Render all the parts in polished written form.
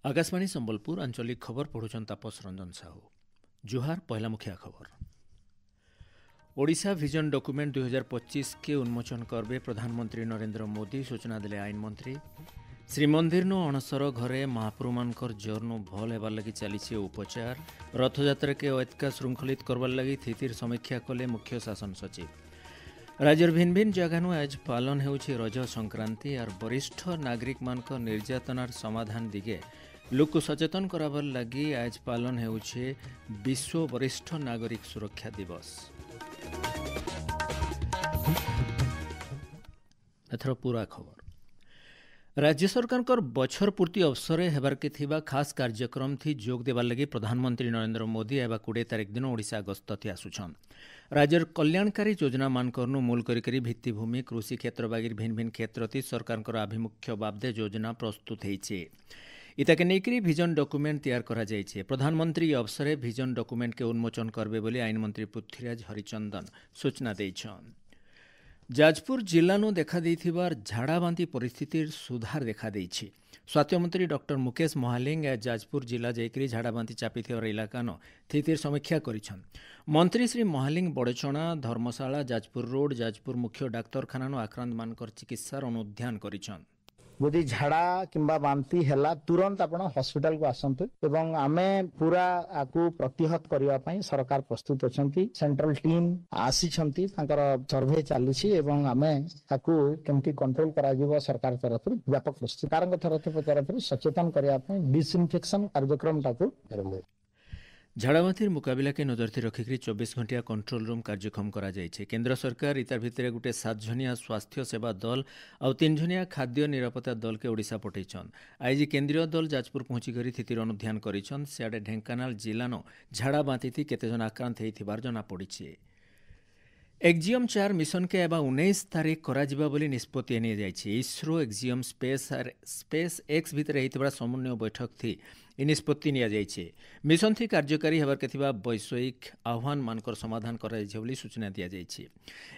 आकाशवाणी संबलपुर आंचलिक खबर पढ़ुचन तापस रंजन साहू। जुहार। पहला मुखिया खबर। ओडिशा विजन डॉक्यूमेंट 2025 के उन्मोचन करबे प्रधानमंत्री नरेंद्र मोदी, सूचना देले आईन मंत्री। श्रीमंदिर अणसर घरे महाप्रभु मानकर ज्वर भल हेबार लगी चली उपचार। रथयात्रा के ऐतका श्रृंखलित करबार लगी स्थितिर समीक्षा कले मुख्य शासन सचिव। राज्यर भिन्न भिन्न जगह आज पालन होउछि रज संक्रांति और वरिष्ठ नागरिक मानक निर्यातनार समाधान दिगे लोक सचेतन कराबार लगी आज पालन होउछि विश्व वरिष्ठ नागरिक सुरक्षा दिवस। एथर पूरा खबर। राज्य सरकार बछर पूर्ति अवसर हेबार के थिबा खास कार्यक्रम थी जोग देबार लगी प्रधानमंत्री नरेंद्र मोदी एवं 20 तारीख दिन ओडिशा गस्त थी आसुछन। राज्यर कल्याणकारी योजना मानकरनु मूल करी भित्तिभूमि कृषि क्षेत्र बागिर भिन्न भिन्न क्षेत्र थी सरकार आभिमुख्य बाबदे योजना प्रस्तुत होइछे। इताके नेकरी विजन डॉक्यूमेंट तैयार करा जाइछे। प्रधानमंत्री अवसरे विजन डॉक्यूमेंट के उन्मोचन करबे बोली आईन मंत्री पृथ्वीराज हरिचंदन सूचना देइछन। जाजपुर जिल्लानु देखा देइथिबार झाड़ाबांती परिस्थिति सुधार देखा देइछि। स्वास्थ्य मंत्री डॉक्टर मुकेश महालिंग आज जाजपुर जिला जाइकरी झाड़ाबांती चापिथिबार इलाकानो स्थितिर समीक्षा करिछन। मंत्री श्री महालिंग बड़चणा, धर्मशाला, जाजपुर रोड, जाजपुर मुख्य डाक्तरखानानो आक्रांत मानकर चिकित्सार अनुध्यान करिछन। यदि झाड़ा किंबा बांती हैला तुरंत आपण हॉस्पिटल को आसंतु एवं आमे पूरा आकु प्रतिहत करिवा पई सरकार प्रस्तुत अछंती। सेंट्रल टीम आसी छंती, तांकर सर्वे चालुछि एवं आमे आकु केमती कंट्रोल करा जिवो सरकार तरफ व्यापक प्रस्तुत कारंग तरफ सचेतन करिवा पई डिसइंफेक्शन कार्यक्रम ताकु आरंभ। झाड़ाबांतिर मुकाबिला के नजर रखिक 24 घंटिया कंट्रोल रूम कार्यक्रम करा जाइछे। केंद्र सरकार इतार भितर गोटे 7 जनिया स्वास्थ्य सेवा दल और 3 जनिया खाद्य निरापत्ता दल के ओडिशा पठेछन। आज केंद्रीय दल जाजपुर पहुंची करी स्थितिर अनुध्यान करिछन। सियाडे ढेंकानाल जिल्लानो झाड़ाबांती केतेजन आक्रांत होइथिबार जना पड़िछे। एक्जियम 4 मिशन के एबा 19 तारीख करा जिबा बोली निष्पत्ति नि जाइछे। इसरो एक्जियम स्पेस एक्स भितर हेतिबा समन्वय बैठक थी इ निष्पत्ति निया जाइछे। मिशन थी कार्यकारी हेबार के थिबा वैश्विक आह्वान मानकर समाधान करा जाइछे बोली सूचना दिया जाइछे।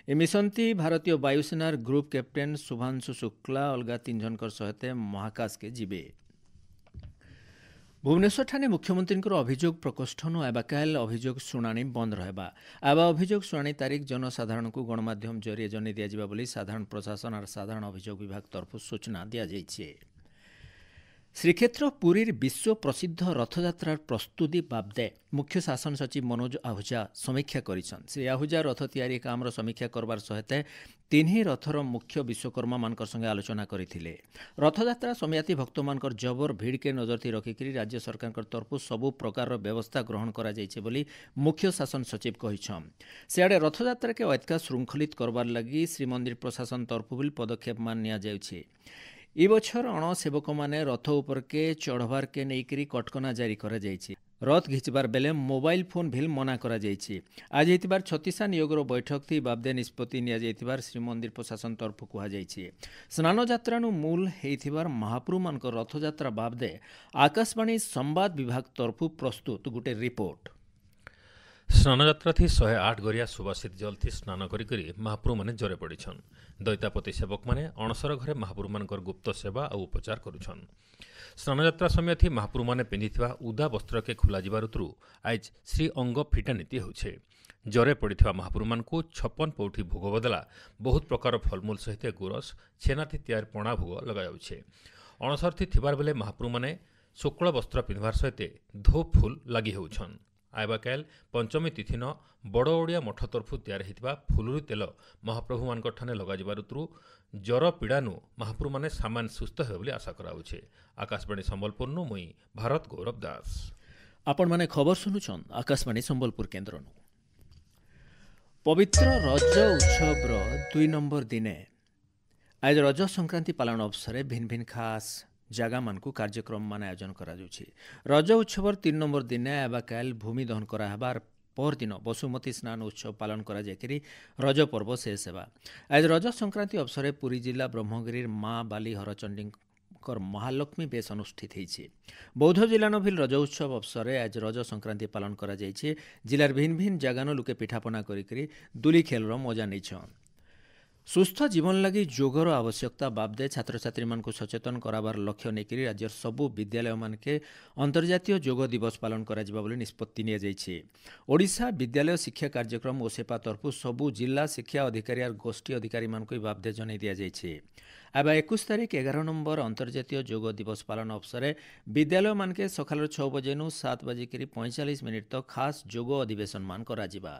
ए मिशन थी भारतीय वायुसेनार ग्रुप कैप्टेन शुभांशु शुक्ला अलगा 3 जनकर सहित महाकाश के जिबे। भुवनेश्वर ठाणे मुख्यमंत्री अभियोग प्रकोष्ठन एबाकाल अभियोग शुणाणी बंद रहबा। आबा अभियोग शुणाणी तारीख जनसाधारण को गणमाध्यम जरिए जन दिया बोली साधारण प्रशासन और साधारण अभियोग विभाग तरफ सूचना दिया जाइछे। श्रीक्षेत्र पुरीर विश्व प्रसिद्ध रथयात्रार प्रस्तुति बाबदे मुख्य शासन सचिव मनोज आहूजा समीक्षा करिछन। श्री आहूजा रथ तैयारी कामर समीक्षा करबार सहित 3 रथर मुख्य विश्वकर्मा मानकर संगे आलोचना करथिले। रथयात्रा समियाती भक्त मानकर जबर भीड़ के नजर रखिक राज्य सरकार तरफ सबु प्रकार व्यवस्था ग्रहण करा जाइछे बोली मुख्य शासन सचिव कहिछन। सियाडे रथयात्रा के ऐतका श्रृंखलित करबार लगी श्रीमंदिर प्रशासन तरफ भी पदक्षेप मान निया जाउछे। इ बछर अणसेवक माने रथ उपर के चढ़वार के नेकरी कटकना जारी करा जाइछे। रथ घिचबार बेले मोबाइल फोन भी मना करा जाइछे। आज हेतिबार 36 नियोगर बैठक थी बाबदे निष्पत्ति निया जाइतिबार श्रीमंदिर प्रशासन तरफ कुहा जाइछे। स्नान यात्रानु मूल हेतिबार महाप्रभु मानकर रथयात्रा बाबदे आकाशवाणी संवाद विभाग तरफ प्रस्तुत गोटे रिपोर्ट। स्नानयात्रा थी 108 गरिया सुबासित जल थी स्नान करी महाप्रभु माने जरे पड़ीछन। दैतापति सेवक माने अणसर घरे महाप्रभु मानकर गुप्त सेवा और उपचार करुछन। स्नानयात्रा समय थी महाप्रभु माने पिंधिथिबा उदा वस्त्र के खुला जिबार उतरु आज श्री अंग फिटा नीति होछे। जरे पड़िथिबा महाप्रभु मानकु 56 पौठी भोग बदला बहुत प्रकार फलमूल सहित गुरस छेना थी तैयार पणा भोग लगा जाउछे। अणसर थी थिबार बेले महाप्रभु माने शुक्ल वस्त्र पिंधबार सहित धूप फूल लागि होउछन। आइबाकाल पंचमी तिथि न बड़ ओडिया मठ तरफ तैयार होता फुलुरी तेल महाप्रभु मान ठाने लगाजिबारुतु जर पीड़ानु महाप्रभु माने सामान सुस्थ हे बोली आशा कराउछे। आकाशवाणी संबलपुर मुई भारत गौरव दास। आपण माने खबर सुनुछन आकाशवाणी संबलपुर केन्द्र। पवित्र रज उत्सव 2 नंबर दिने आज रज संक्रांति पालन अवसर भिन्न भिन्न खास जगह मानकु कार्यक्रम मान आयोजन करा जाउछि। रज उत्सव 3 नंबर दिन एबाकाल भूमि दहन कराबार पर दिन बसुमती स्नान उत्सव पालन करा जायकरी रज पर्व शेष हेबा। आज रज संक्रांति अवसर पुरी जिला ब्रह्मगिरी माँ बाली हरचंडी महालक्ष्मी बेश अनुष्ठित होइछि। बौद्ध जिलानो भी रज उत्सव अवसर आज रज संक्रांति पालन करा जाइछि। जिलार भिन्न भिन्न जगानो लोके पिठापना करी दुली खेलर मजा नैछन। ସୁସ୍ଥ ଜୀବନ ଲାଗି ଯୋଗର ଆବଶ୍ୟକତା ବାବଦେ ଛାତ୍ରଛାତ୍ରୀମାନଙ୍କୁ ସଚେତନ କରାବାର ଲକ୍ଷ୍ୟ ନେଇକରି ରାଜ୍ୟର ସବୁ ବିଦ୍ୟାଳୟମାନକେ ଅନ୍ତର୍ଜାତୀୟ ଯୋଗ ଦିବସ ପାଳନ କରାଯିବା ବୋଲି ନିଷ୍ପତ୍ତି ନିଆଯାଇଛି। ଓଡ଼ିଶା ବିଦ୍ୟାଳୟ ଶିକ୍ଷା କାର୍ଯ୍ୟକ୍ରମ ଓସେପା ତରଫରୁ ସବୁ ଜିଲ୍ଲା ଶିକ୍ଷା ଅଧିକାରୀ ଆଉ ଗୋଷ୍ଠୀ ଅଧିକାରୀମାନଙ୍କୁ ଏହି ବାବଦେ ଜଣାଇ ଦିଆଯାଇଛି। ଏବେ 21 ତାରିଖ 11 ନମ୍ବର ଅନ୍ତର୍ଜାତୀୟ ଯୋଗ ଦିବସ ପାଳନ ଅବସରରେ ବିଦ୍ୟାଳୟମାନକେ ସକାଳ 6 ବଜେନୁ 7 ବାଜିକରି 45 ମିନିଟ୍ ତକ ଖାସ୍ ଯୋଗ ଅଧିବେଶନମାନ କରାଯିବା।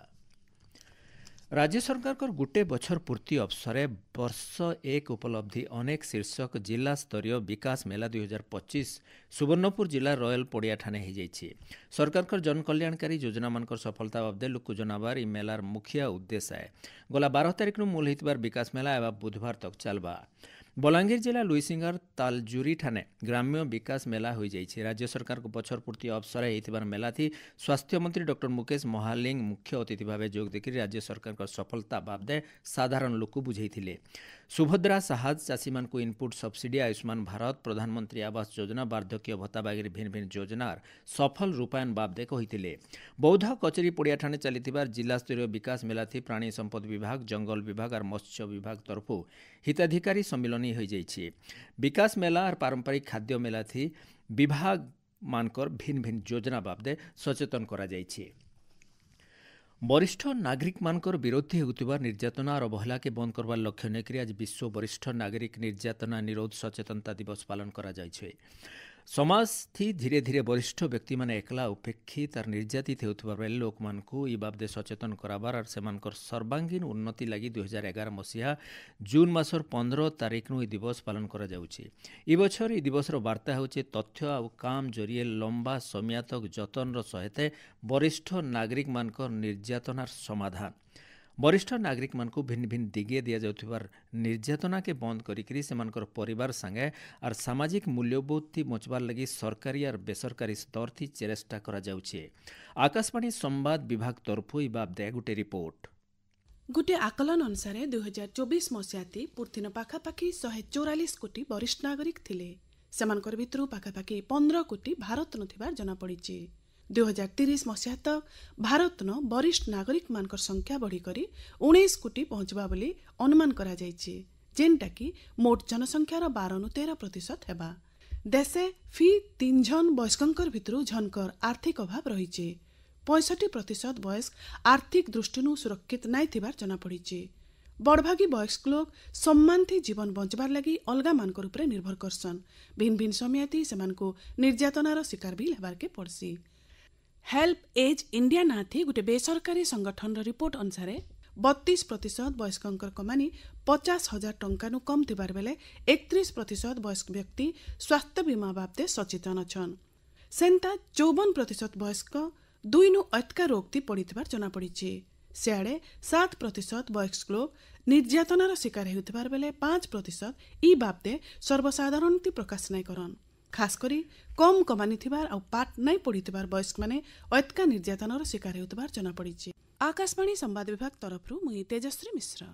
राज्य सरकार गोटे बछर पूर्ति अवसर वर्ष 1 उपलब्धि अनेक शीर्षक जिला स्तरीय विकास मेला 2025 सुवर्णपुर जिला रॉयल पड़िया ठाने हो जाइए। सरकार जनकल्याणकारी योजना मान सफलता बाबदे लोक जनाबार इ मेलार मुखिया उद्देश्य है। गला 12 तारिख मूल होइतबार विकास मेला एवं बुधवार तक चलबा। बलांगीर जिला लुईसिंगर तालजुरी ठाने ग्राम्य विकास मेला हो जाइए। राज्य सरकार को बछर पूर्ति अवसर होइतबार मेला थी स्वास्थ्य मंत्री डॉक्टर मुकेश महालिंग मुख्य अतिथि भाव जोग देकर राज्य सरकार सफलता बाबदे साधारण लोक बुझे। सुभद्रा साहाज चाषी मान इनपुट सब्सिडी आयुष्मान भारत प्रधानमंत्री आवास योजना वार्धक्य भत्ता बागिर भिन्न भिन्न योजनार सफल रूपायन बाबदे कही। बौद्ध कचेरी पड़िया ठाने चली जिला स्तरीय विकास मेला थी प्राणी संपद विभाग जंगल विभाग और मत्स्य विभाग तरफु हिताधिकारी सम्मिलनी हो जाइए। विकास मेला और पारंपरिक खाद्य मेला थी विभाग मानकर भिन्न भिन्न योजना बाबदे सचेतन करा जाइए। वरिष्ठ नागरिक मानकर विरोधी होता निर्यातना और अवहेला के बंद करवार लक्ष्य नेकरी आज विश्व वरिष्ठ नागरिक निर्यातना निरोध सचेतनता दिवस पालन करा जाइए। समाज थी धीरे धीरे वरिष्ठ व्यक्ति माने एकला उपेक्षित और निर्यातित होता बेले लोक मानकु इ बाबदे सचेतन कराबार और सेमानकर सर्वांगीन उन्नति लगी 2011 मसीहा जून मासर 15 तारिख नु इ दिवस पालन करा जाउछि। इ बछर इ दिवसर वार्ता होछि तथ्य आ काम जरिए लंबा समय तक जतनर सहित वरिष्ठ नागरिक मानकर निर्यातनार समाधान। वरिष्ठ नागरिक मानकु भिन्न भिन्न दिगे दिया जाउथिबार निर्यातना के बंद करिकरी सेमानकर परिवार संगे और सामाजिक मूल्यबोध थी बचबार लगी सरकारी और बेसरकारी स्तर थी चेष्टा करा जाउछि। आकाशवाणी संवाद विभाग तरफु इ बाबदे गोटे रिपोर्ट। गोटे आकलन अनुसार 2024 मसीहाती पूर्तिन पाखापाखि 144 कोटी वरिष्ठ नागरिक थिले। सेमानकर भितरु पाखापाखि 15 कोटी भारत नथिबार जना पड़िछि। 2030 मसीहा तक भारत न वरिष्ठ नागरिक मानकर संख्या बढ़ी करी 19 कोटी पहुंचबा बोली अनुमान करा जाइछि, जेनटा कि मोट जनसंख्यार 12-13% हेबा। देशे फी 3 जन वयस्कंकर भितरु झनकर आर्थिक अभाव रहिछि। 65% वयस्क आर्थिक दृष्टिनु सुरक्षित नाइ थिबार जना पड़िछि। बड़भागी वयस्क लोग सम्मान थी जीवन बंचबार लगी अलगा मानकर उपरे निर्भर करसन। भिन्न भिन्न समयती सेमानकु निर्यातनार शिकार भी लेबार के पड़सी। हेल्प एज इंडिया ना थी गोटे बेसरकारी संगठन रिपोर्ट अनुसार 32% वयस्कंकर कमानी 50,000 टंका नु कम थिबार बेले 31% वयस्क व्यक्ति स्वास्थ्य बीमा बाबदे सचेतन अछन। सेंता 54% वयस्क 2 नु अटका रोग थी पड़िथिबार जना पड़िछि। सियाड़े 7% वयस्क लोग निर्यातनार शिकार हेउथिबार बेले 5% इ बाबदे सर्वसाधारण थी प्रकाश नाइ करन। खास करी कम कमानी थिबार आ पाठ नाइ पढ़िथिबार वयस्क माने अटका निर्यातनार शिकार हेउथिबार जना पड़िछि। आकाशवाणी संवाद विभाग तरफरु मुई तेजश्री मिश्र।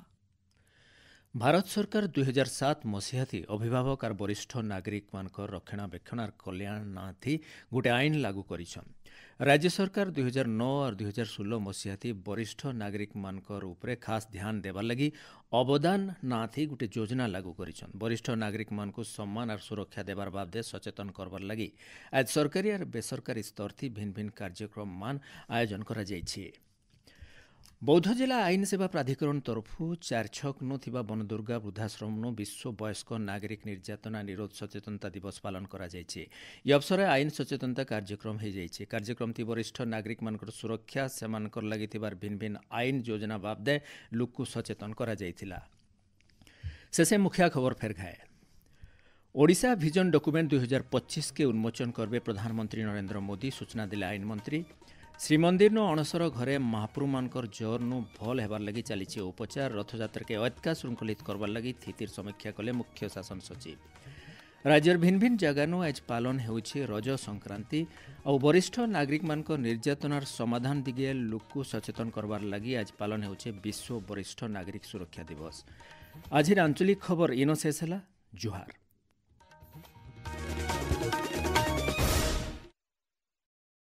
भारत सरकार 2007 मसीहा थी अभिभावक और वरिष्ठ नागरिक मानकर रक्षणाबेक्षण और कल्याण ना थी गोटे आईन लागू करिछन। राज्य सरकार 2009 और 2016 मसीहा थी वरिष्ठ नागरिक मानकर उपरे खास ध्यान देवार लगी अवदान ना थी गोटे योजना लागू करिछन। वरिष्ठ नागरिक मान को सम्मान और सुरक्षा देवार बाबदे सचेतन करबार लगी आज सरकारी और बेसरकारी स्तर थी भिन्न भिन्न कार्यक्रम मान आयोजन करा जाइछि। बौद्ध जिला आईन सेवा प्राधिकरण तरफु 4 छक नुथिबा बनदुर्गा वृद्धाश्रम नु विश्व वयस्क नागरिक निर्यातना निरोध सचेतनता दिवस पालन करा जाइछि। इ अवसर आईन सचेतनता कार्यक्रम हो जाइछि। कार्यक्रम थी वरिष्ठ नागरिक मानकर सुरक्षा सेमानकर लागिथिबार भिन्न भिन्न आईन योजना बाबदे लोक सचेतन करा जाइथिला। शेषे मुख्य खबर फेर घाए। ओडिशा विजन डॉक्यूमेंट 2025 के उन्मोचन करबे प्रधानमंत्री नरेंद्र मोदी सूचना दिले आईन मंत्री। श्रीमंदिर नो अणसर घरे महाप्रभु मानकर ज्वर नु भल हेबार लगी चलीछि उपचार। रथयात्रा के अटका श्रृंखलित करबार लगी स्थितिर समीक्षा कले मुख्य शासन सचिव। राज्यर भिन्न भिन्न जगह नु आज पालन हेउछि रज संक्रांति और वरिष्ठ नागरिक मानकर निर्यातनार समाधान दिगे लोक सचेतन करबार लगी आज पालन हेउछि विश्व वरिष्ठ नागरिक सुरक्षा दिवस। आज आंचलिक खबर इनो शेष हला। जुहार।